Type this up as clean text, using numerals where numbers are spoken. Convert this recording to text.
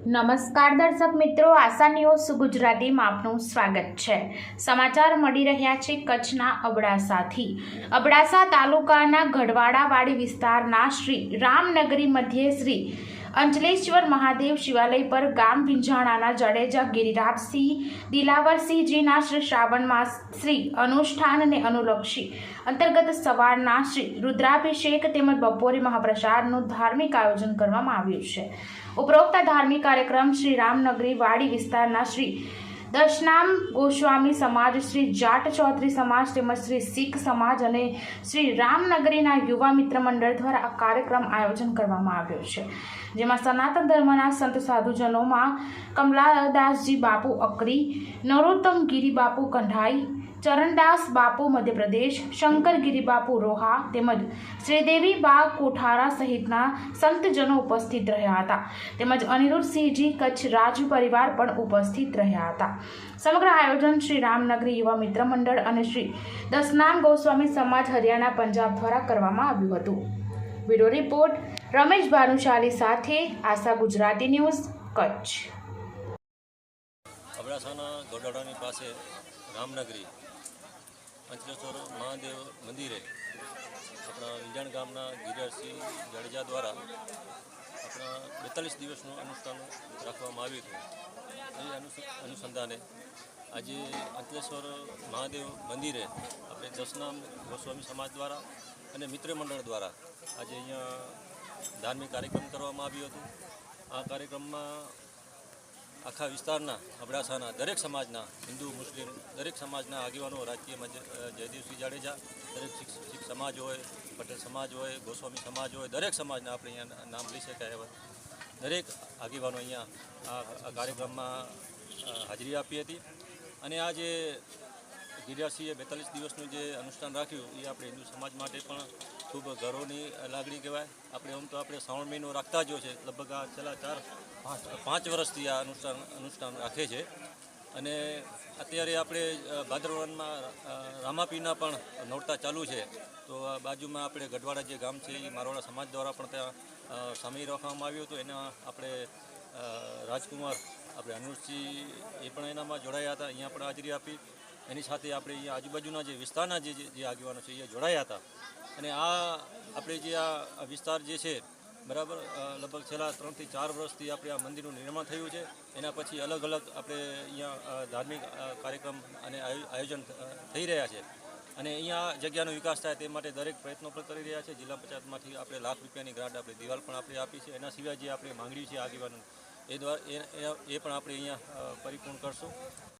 નમસ્કાર દર્શક મિત્રો, આશા ન્યૂઝ ગુજરાતીમાં આપનું સ્વાગત છે। સમાચાર મળી રહ્યા છે કચ્છના અબડાસાથી। અબડાસા તાલુકાના ગઢવાડાવાડી વિસ્તારના શ્રી રામનગરી મધ્યે શ્રી અંચલેશ્વર મહાદેવ શિવાલય પર ગામ વિંજાણાના જડેજા ગિરિરાજસિંહ દિલાવરસિંહજીના શ્રી શ્રાવણ માસ શ્રી અનુષ્ઠાનને અનુલક્ષી અંતર્ગત સવારના શ્રી રુદ્રાભિષેક તેમજ બપોરે મહાપ્રસાદનું ધાર્મિક આયોજન કરવામાં આવ્યું છે। ઉપરોક્ત ધાર્મિક કાર્યક્રમ શ્રી રામનગરી વાડી વિસ્તારના શ્રી દશનામ ગોસ્વામી સમાજ, શ્રી જાટ ચૌધરી સમાજ તેમજ શ્રી શીખ સમાજ અને શ્રી રામનગરીના યુવા મિત્ર મંડળ દ્વારા આ કાર્યક્રમ આયોજન કરવામાં આવ્યો છે, જેમાં સનાતન ધર્મના સંત સાધુજનોમાં કમલાદાસજી બાપુ અકરી, નરોત્તમ ગિરી બાપુ કંઢાઈ, ચરણદાસ બાપુ મધ્યપ્રદેશ, શંકરગીરી બાપુ રોહા તેમજ શ્રીદેવી બા કોઠારા સહિતના સંતજનો ઉપસ્થિત રહ્યા હતા, તેમજ અનિરુદ્ધસિંહજી કચ્છ રાજ પરિવાર પણ ઉપસ્થિત રહ્યા હતા। સમગ્ર આયોજન શ્રી રામનગરી યુવા મિત્ર મંડળ અને શ્રી દશનામ ગોસ્વામી સમાજ હરિયાણા પંજાબ દ્વારા કરવામાં આવ્યું હતું। બ્યુરો રિપોર્ટ રમેશ ભાનુશાલી સાથે આશા ગુજરાતી ન્યૂઝ કચ્છ। અબડાસાના ગઢવાડાની પાસે રામનગરી અંચલેશ્વર મહાદેવ મંદિરે આપણા વિંજાણ ગામના ગિરિરાજસિંહ જાડેજા દ્વારા આપણા 42 દિવસનું અનુષ્ઠાન રાખવામાં આવ્યું હતું। એ અનુસંધાને આજે અંચલેશ્વર મહાદેવ મંદિરે આપણે દશનામ ગોસ્વામી સમાજ દ્વારા અને મિત્ર મંડળ દ્વારા આજે અહીંયા ધાર્મિક કાર્યક્રમ કરવામાં આવ્યો હતો। આ કાર્યક્રમમાં આખા વિસ્તારના અબડાસાના દરેક સમાજના હિન્દુ મુસ્લિમ દરેક સમાજના આગેવાનો, રાજકીય જયદેવસિંહ જાડેજા, દરેક શીખ સમાજ હોય, પટેલ સમાજ હોય, ગોસ્વામી સમાજ હોય, દરેક સમાજના આપણે અહીંયા નામ લઈ શકાય એવા દરેક આગેવાનો અહીંયા આ કાર્યક્રમમાં હાજરી આપી હતી। અને આ જે ગિરિરાજસિંહે 42 દિવસનું જે અનુષ્ઠાન રાખ્યું એ આપણે હિન્દુ સમાજ માટે પણ ખૂબ ગૌરવની લાગણી કહેવાય। આપણે શ્રાવણ મહિનો રાખતા જ હોય છે, લગભગ આ છેલ્લા 4-5 વર્ષથી આ અનુષ્ઠાન રાખે છે। અને અત્યારે આપણે ભાદરવનમાં રામાપીરના પણ નોરતા ચાલુ છે, તો આ બાજુમાં આપણે ગઢવાડા જે ગામ છે એ મારવાડા સમાજ દ્વારા પણ ત્યાં સામેલ રાખવામાં આવ્યું હતું। એના આપણે રાજકુમાર આપણે અનુજસિંહ એ પણ એનામાં જોડાયા હતા, અહીંયા પણ હાજરી આપી। એની સાથે આપણે અહીંયા આજુબાજુના જે વિસ્તારના જે આગેવાનો છે એ જોડાયા હતા। અને આ આપણે જે આ વિસ્તાર જે છે બરાબર લગભગ છેલ્લા 3 થી 4 વર્ષથી આપણે આ મંદિરનું નિર્માણ થયું છે। એના પછી અલગ અલગ આપણે અહીંયા ધાર્મિક કાર્યક્રમ અને આયોજન થઈ રહ્યા છે, અને અહીંયા જગ્યાનો વિકાસ થાય તે માટે દરેક પ્રયત્નો પણ કરી રહ્યા છે। જિલ્લા પંચાયતમાંથી આપણે ₹1 લાખ ગ્રાન્ટ આપણે દિવાલ પણ આપણે આપી છે। એના સિવાય જે આપણે માંગણી છે આગેવાનો એ પણ આપણે અહીંયા પરિપૂર્ણ કરશું।